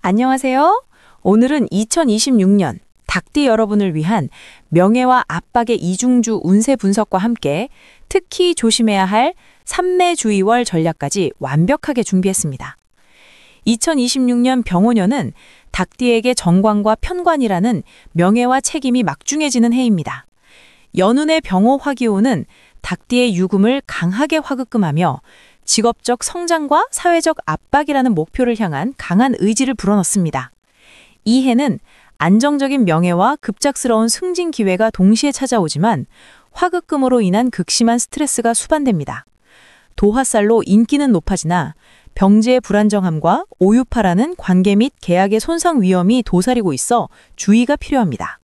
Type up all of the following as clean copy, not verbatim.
안녕하세요. 오늘은 2026년 닭띠 여러분을 위한 명예와 압박의 이중주 운세 분석과 함께 특히 조심해야 할 삼매주의월 전략까지 완벽하게 준비했습니다. 2026년 병오년은 닭띠에게 정관과 편관이라는 명예와 책임이 막중해지는 해입니다. 연운의 병오 화기오는 닭띠의 유금을 강하게 화급금하며 직업적 성장과 사회적 압박이라는 목표를 향한 강한 의지를 불어넣습니다. 이 해는 안정적인 명예와 급작스러운 승진 기회가 동시에 찾아오지만 화급금으로 인한 극심한 스트레스가 수반됩니다. 도화살로 인기는 높아지나 병지의 불안정함과 오유파라는 관계 및 계약의 손상 위험이 도사리고 있어 주의가 필요합니다.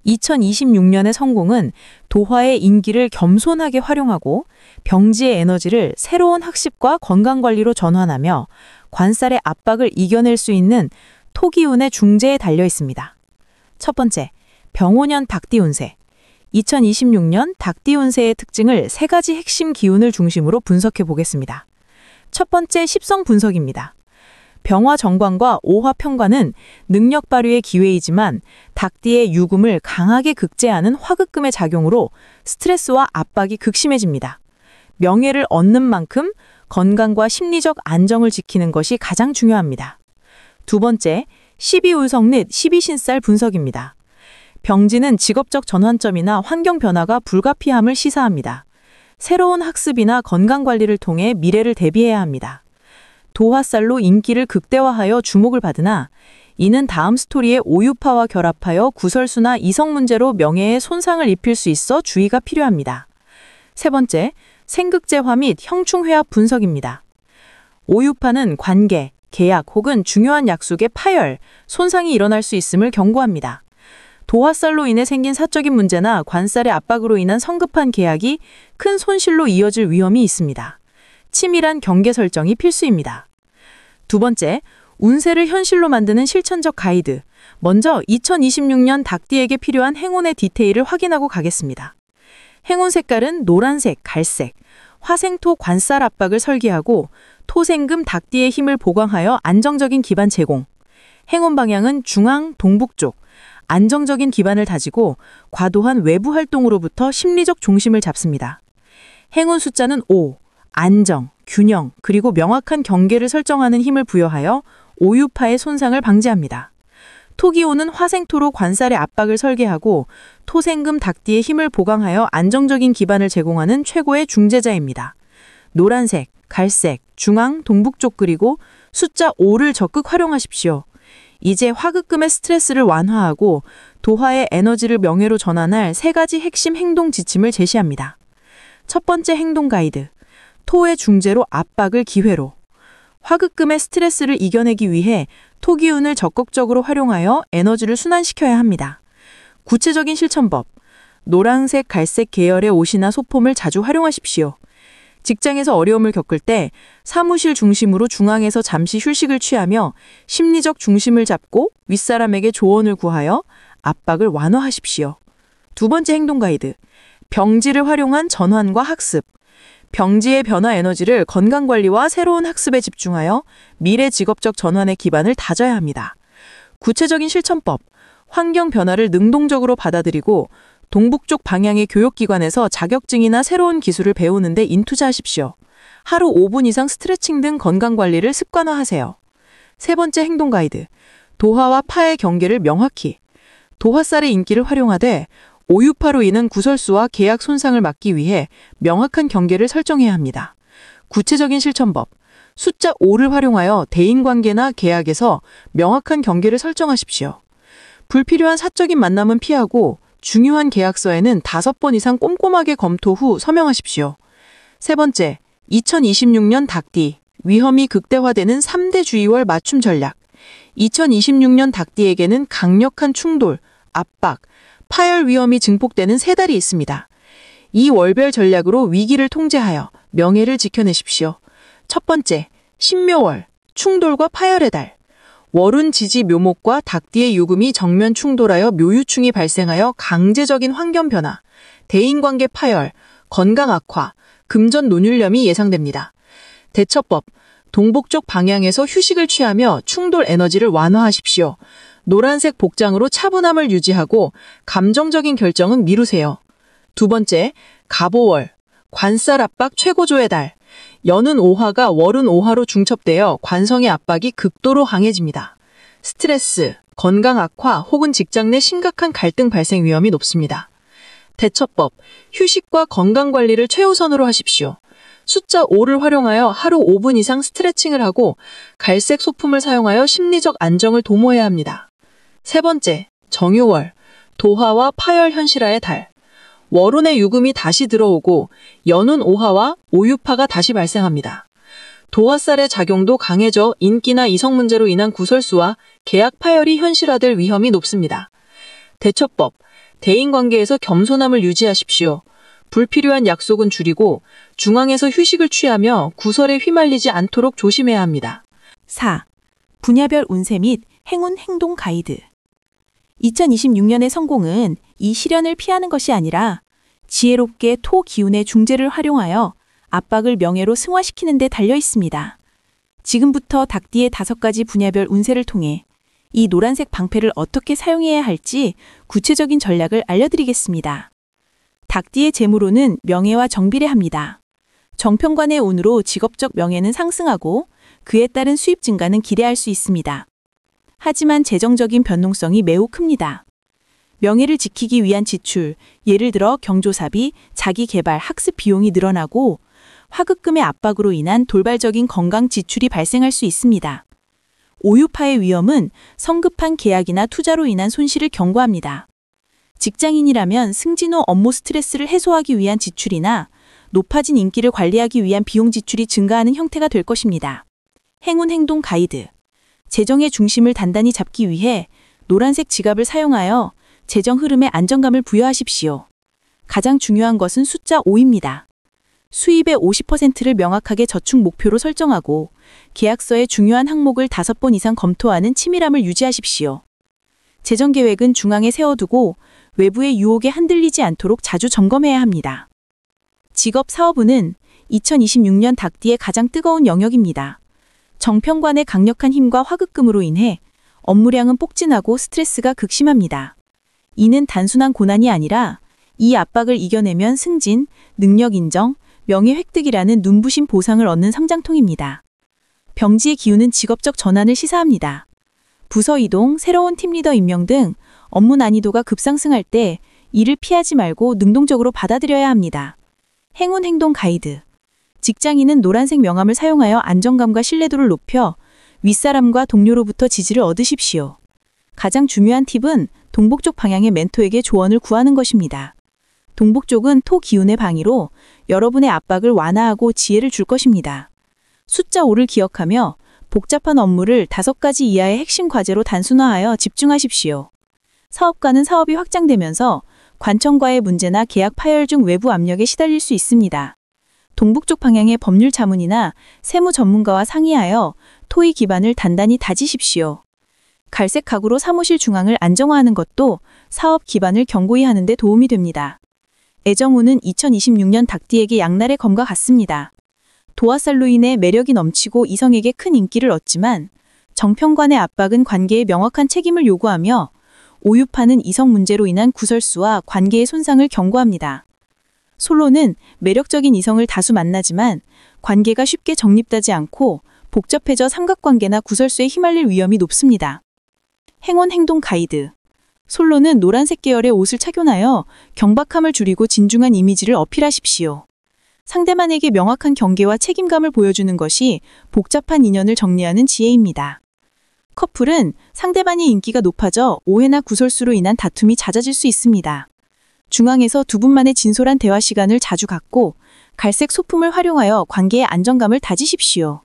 2026년의 성공은 도화의 인기를 겸손하게 활용하고 병지의 에너지를 새로운 학습과 건강관리로 전환하며 관살의 압박을 이겨낼 수 있는 토기운의 중재에 달려 있습니다. 첫 번째, 병오년 닭띠 운세. 2026년 닭띠 운세의 특징을 세 가지 핵심 기운을 중심으로 분석해 보겠습니다. 첫 번째, 십성 분석입니다. 병화 정관과 오화 편관은 능력 발휘의 기회이지만 닭띠의 유금을 강하게 극제하는 화급금의 작용으로 스트레스와 압박이 극심해집니다. 명예를 얻는 만큼 건강과 심리적 안정을 지키는 것이 가장 중요합니다. 두 번째, 12운석 및 12신살 분석입니다. 병지는 직업적 전환점이나 환경 변화가 불가피함을 시사합니다. 새로운 학습이나 건강관리를 통해 미래를 대비해야 합니다. 도화살로 인기를 극대화하여 주목을 받으나 이는 다음 스토리의 오유파와 결합하여 구설수나 이성 문제로 명예에 손상을 입힐 수 있어 주의가 필요합니다. 세 번째, 생극제화 및 형충회합 분석입니다. 오유파는 관계, 계약 혹은 중요한 약속의 파열, 손상이 일어날 수 있음을 경고합니다. 도화살로 인해 생긴 사적인 문제나 관살의 압박으로 인한 성급한 계약이 큰 손실로 이어질 위험이 있습니다. 치밀한 경계 설정이 필수입니다. 두 번째, 운세를 현실로 만드는 실천적 가이드. 먼저 2026년 닭띠에게 필요한 행운의 디테일을 확인하고 가겠습니다. 행운 색깔은 노란색, 갈색, 화생토 관살 압박을 설계하고 토생금 닭띠의 힘을 보강하여 안정적인 기반 제공. 행운 방향은 중앙, 동북 쪽. 안정적인 기반을 다지고 과도한 외부 활동으로부터 심리적 중심을 잡습니다. 행운 숫자는 5. 안정, 균형, 그리고 명확한 경계를 설정하는 힘을 부여하여 오유파의 손상을 방지합니다. 토기오는 화생토로 관살의 압박을 설계하고 토생금 닭띠의 힘을 보강하여 안정적인 기반을 제공하는 최고의 중재자입니다. 노란색, 갈색, 중앙, 동북 쪽 그리고 숫자 5를 적극 활용하십시오. 이제 화급금의 스트레스를 완화하고 도화의 에너지를 명예로 전환할 세 가지 핵심 행동 지침을 제시합니다. 첫 번째 행동 가이드. 토의 중재로 압박을 기회로. 화급금의 스트레스를 이겨내기 위해 토기운을 적극적으로 활용하여 에너지를 순환시켜야 합니다. 구체적인 실천법. 노란색, 갈색 계열의 옷이나 소품을 자주 활용하십시오. 직장에서 어려움을 겪을 때 사무실 중심으로 중앙에서 잠시 휴식을 취하며 심리적 중심을 잡고 윗사람에게 조언을 구하여 압박을 완화하십시오. 두 번째 행동 가이드. 병지를 활용한 전환과 학습. 병지의 변화 에너지를 건강관리와 새로운 학습에 집중하여 미래 직업적 전환의 기반을 다져야 합니다. 구체적인 실천법. 환경 변화를 능동적으로 받아들이고 동북쪽 방향의 교육기관에서 자격증이나 새로운 기술을 배우는 데 인투자하십시오. 하루 5분 이상 스트레칭 등 건강관리를 습관화하세요. 세 번째 행동 가이드. 도화와 파의 경계를 명확히. 도화살의 인기를 활용하되 오유파로 인한 구설수와 계약 손상을 막기 위해 명확한 경계를 설정해야 합니다. 구체적인 실천법. 숫자 5를 활용하여 대인관계나 계약에서 명확한 경계를 설정하십시오. 불필요한 사적인 만남은 피하고 중요한 계약서에는 5번 이상 꼼꼼하게 검토 후 서명하십시오. 세 번째, 2026년 닭띠. 위험이 극대화되는 3대 주의월 맞춤 전략. 2026년 닭띠에게는 강력한 충돌, 압박, 파열 위험이 증폭되는 세 달이 있습니다. 이 월별 전략으로 위기를 통제하여 명예를 지켜내십시오. 첫 번째, 신묘월, 충돌과 파열의 달. 월운 지지 묘목과 닭띠의 유금이 정면 충돌하여 묘유충이 발생하여 강제적인 환경 변화, 대인관계 파열, 건강 악화, 금전 논율염이 예상됩니다. 대처법, 동북쪽 방향에서 휴식을 취하며 충돌 에너지를 완화하십시오. 노란색 복장으로 차분함을 유지하고 감정적인 결정은 미루세요. 두 번째, 갑오월, 관살 압박 최고조의 달. 연은 5화가 월은 5화로 중첩되어 관성의 압박이 극도로 강해집니다. 스트레스, 건강 악화 혹은 직장 내 심각한 갈등 발생 위험이 높습니다. 대처법, 휴식과 건강 관리를 최우선으로 하십시오. 숫자 5를 활용하여 하루 5분 이상 스트레칭을 하고 갈색 소품을 사용하여 심리적 안정을 도모해야 합니다. 세 번째, 정유월, 도화와 파열 현실화의 달. 월운의 유금이 다시 들어오고 연운 5화와 오유파가 다시 발생합니다. 도화살의 작용도 강해져 인기나 이성 문제로 인한 구설수와 계약 파열이 현실화될 위험이 높습니다. 대처법, 대인관계에서 겸손함을 유지하십시오. 불필요한 약속은 줄이고 중앙에서 휴식을 취하며 구설에 휘말리지 않도록 조심해야 합니다. 4. 분야별 운세 및 행운 행동 가이드. 2026년의 성공은 이 시련을 피하는 것이 아니라 지혜롭게 토 기운의 중재를 활용하여 압박을 명예로 승화시키는 데 달려 있습니다. 지금부터 닭띠의 5가지 분야별 운세를 통해 이 노란색 방패를 어떻게 사용해야 할지 구체적인 전략을 알려드리겠습니다. 닭띠의 재물운은 명예와 정비례합니다. 정평관의 운으로 직업적 명예는 상승하고 그에 따른 수입 증가는 기대할 수 있습니다. 하지만 재정적인 변동성이 매우 큽니다. 명예를 지키기 위한 지출, 예를 들어 경조사비, 자기개발, 학습 비용이 늘어나고 화급금의 압박으로 인한 돌발적인 건강 지출이 발생할 수 있습니다. 오유파의 위험은 성급한 계약이나 투자로 인한 손실을 경고합니다. 직장인이라면 승진 후 업무 스트레스를 해소하기 위한 지출이나 높아진 인기를 관리하기 위한 비용 지출이 증가하는 형태가 될 것입니다. 행운 행동 가이드. 재정의 중심을 단단히 잡기 위해 노란색 지갑을 사용하여 재정 흐름에 안정감을 부여하십시오. 가장 중요한 것은 숫자 5입니다. 수입의 50%를 명확하게 저축 목표로 설정하고 계약서의 중요한 항목을 5번 이상 검토하는 치밀함을 유지하십시오. 재정 계획은 중앙에 세워두고 외부의 유혹에 흔들리지 않도록 자주 점검해야 합니다. 직업 사업운은 2026년 닭띠의 가장 뜨거운 영역입니다. 정평관의 강력한 힘과 화급금으로 인해 업무량은 폭진하고 스트레스가 극심합니다. 이는 단순한 고난이 아니라 이 압박을 이겨내면 승진, 능력 인정, 명예 획득이라는 눈부신 보상을 얻는 성장통입니다. 병지의 기운은 직업적 전환을 시사합니다. 부서 이동, 새로운 팀리더 임명 등 업무 난이도가 급상승할 때 이를 피하지 말고 능동적으로 받아들여야 합니다. 행운 행동 가이드. 직장인은 노란색 명함을 사용하여 안정감과 신뢰도를 높여 윗사람과 동료로부터 지지를 얻으십시오. 가장 중요한 팁은 동북쪽 방향의 멘토에게 조언을 구하는 것입니다. 동북쪽은 토 기운의 방위로 여러분의 압박을 완화하고 지혜를 줄 것입니다. 숫자 5를 기억하며 복잡한 업무를 5가지 이하의 핵심 과제로 단순화하여 집중하십시오. 사업가는 사업이 확장되면서 관청과의 문제나 계약 파열 중 외부 압력에 시달릴 수 있습니다. 동북쪽 방향의 법률 자문이나 세무 전문가와 상의하여 토의 기반을 단단히 다지십시오. 갈색 가구로 사무실 중앙을 안정화하는 것도 사업 기반을 견고히 하는 데 도움이 됩니다. 애정운은 2026년 닭띠에게 양날의 검과 같습니다. 도화살로 인해 매력이 넘치고 이성에게 큰 인기를 얻지만 정평관의 압박은 관계에 명확한 책임을 요구하며 오유파는 이성 문제로 인한 구설수와 관계의 손상을 경고합니다. 솔로는 매력적인 이성을 다수 만나지만 관계가 쉽게 정립되지 않고 복잡해져 삼각관계나 구설수에 휘말릴 위험이 높습니다. 행운 행동 가이드. 솔로는 노란색 계열의 옷을 착용하여 경박함을 줄이고 진중한 이미지를 어필하십시오. 상대방에게 명확한 경계와 책임감을 보여주는 것이 복잡한 인연을 정리하는 지혜입니다. 커플은 상대방의 인기가 높아져 오해나 구설수로 인한 다툼이 잦아질 수 있습니다. 중앙에서 두 분만의 진솔한 대화 시간을 자주 갖고 갈색 소품을 활용하여 관계의 안정감을 다지십시오.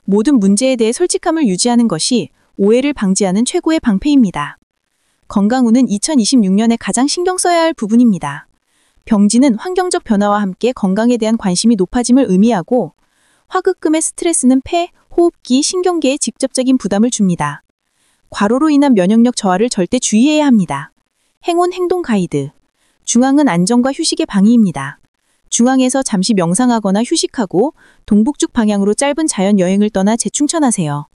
모든 문제에 대해 솔직함을 유지하는 것이 오해를 방지하는 최고의 방패입니다. 건강운은 2026년에 가장 신경 써야 할 부분입니다. 병지는 환경적 변화와 함께 건강에 대한 관심이 높아짐을 의미하고 화급금의 스트레스는 폐, 호흡기, 신경계에 직접적인 부담을 줍니다. 과로로 인한 면역력 저하를 절대 주의해야 합니다. 행운 행동 가이드. 중앙은 안정과 휴식의 방위입니다. 중앙에서 잠시 명상하거나 휴식하고 동북쪽 방향으로 짧은 자연 여행을 떠나 재충전하세요.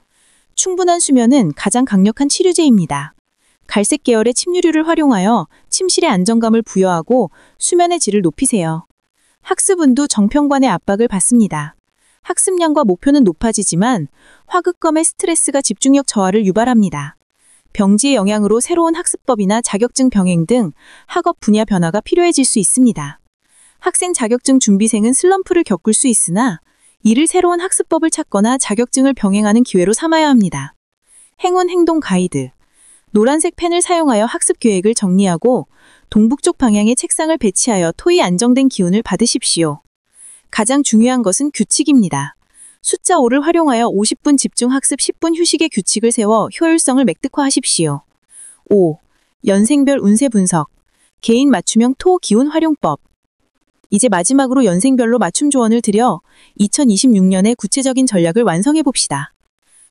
충분한 수면은 가장 강력한 치료제입니다. 갈색 계열의 침유류를 활용하여 침실의 안정감을 부여하고 수면의 질을 높이세요. 학습운도 정평관의 압박을 받습니다. 학습량과 목표는 높아지지만 화극검의 스트레스가 집중력 저하를 유발합니다. 병지의 영향으로 새로운 학습법이나 자격증 병행 등 학업 분야 변화가 필요해질 수 있습니다. 학생 자격증 준비생은 슬럼프를 겪을 수 있으나 이를 새로운 학습법을 찾거나 자격증을 병행하는 기회로 삼아야 합니다. 행운 행동 가이드. 노란색 펜을 사용하여 학습 계획을 정리하고 동북쪽 방향의 책상을 배치하여 토의 안정된 기운을 받으십시오. 가장 중요한 것은 규칙입니다. 숫자 5를 활용하여 50분 집중 학습 10분 휴식의 규칙을 세워 효율성을 획득화하십시오. 5. 연생별 운세 분석. 개인 맞춤형 토 기운 활용법. 이제 마지막으로 연생별로 맞춤 조언을 드려 2026년의 구체적인 전략을 완성해 봅시다.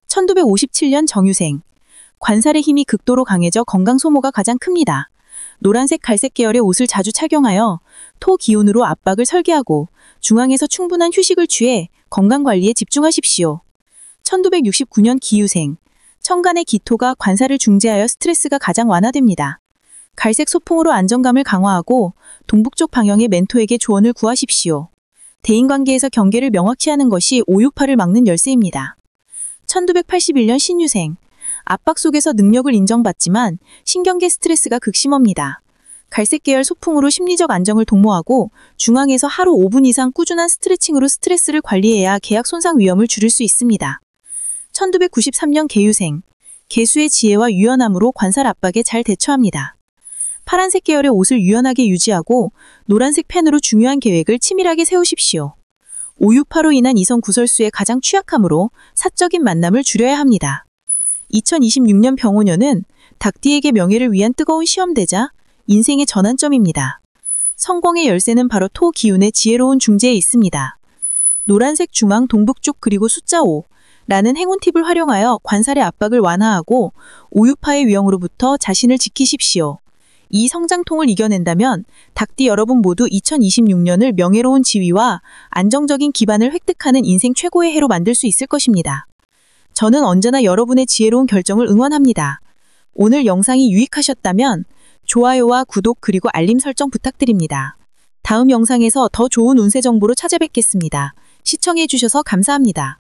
1957년 정유생. 관살의 힘이 극도로 강해져 건강 소모가 가장 큽니다. 노란색, 갈색 계열의 옷을 자주 착용하여 토 기운으로 압박을 설계하고 중앙에서 충분한 휴식을 취해 건강관리에 집중하십시오. 1969년 기유생. 천간의 기토가 관살을 중재하여 스트레스가 가장 완화됩니다. 갈색 소풍으로 안정감을 강화하고 동북쪽 방향의 멘토에게 조언을 구하십시오. 대인관계에서 경계를 명확히 하는 것이 568을 막는 열쇠입니다. 1981년 신유생. 압박 속에서 능력을 인정받지만 신경계 스트레스가 극심합니다. 갈색 계열 소풍으로 심리적 안정을 도모하고 중앙에서 하루 5분 이상 꾸준한 스트레칭으로 스트레스를 관리해야 계약 손상 위험을 줄일 수 있습니다. 1993년 개유생. 개수의 지혜와 유연함으로 관살 압박에 잘 대처합니다. 파란색 계열의 옷을 유연하게 유지하고 노란색 펜으로 중요한 계획을 치밀하게 세우십시오. 568로 인한 이성 구설수에 가장 취약하므로 사적인 만남을 줄여야 합니다. 2026년 병오년은 닭띠에게 명예를 위한 뜨거운 시험대자, 인생의 전환점입니다. 성공의 열쇠는 바로 토 기운의 지혜로운 중재에 있습니다. 노란색 중앙 동북쪽 그리고 숫자 5라는 행운 팁을 활용하여 관살의 압박을 완화하고 568의 위험으로부터 자신을 지키십시오. 이 성장통을 이겨낸다면 닭띠 여러분 모두 2026년을 명예로운 지위와 안정적인 기반을 획득하는 인생 최고의 해로 만들 수 있을 것입니다. 저는 언제나 여러분의 지혜로운 결정을 응원합니다. 오늘 영상이 유익하셨다면 좋아요와 구독 그리고 알림 설정 부탁드립니다. 다음 영상에서 더 좋은 운세 정보로 찾아뵙겠습니다. 시청해주셔서 감사합니다.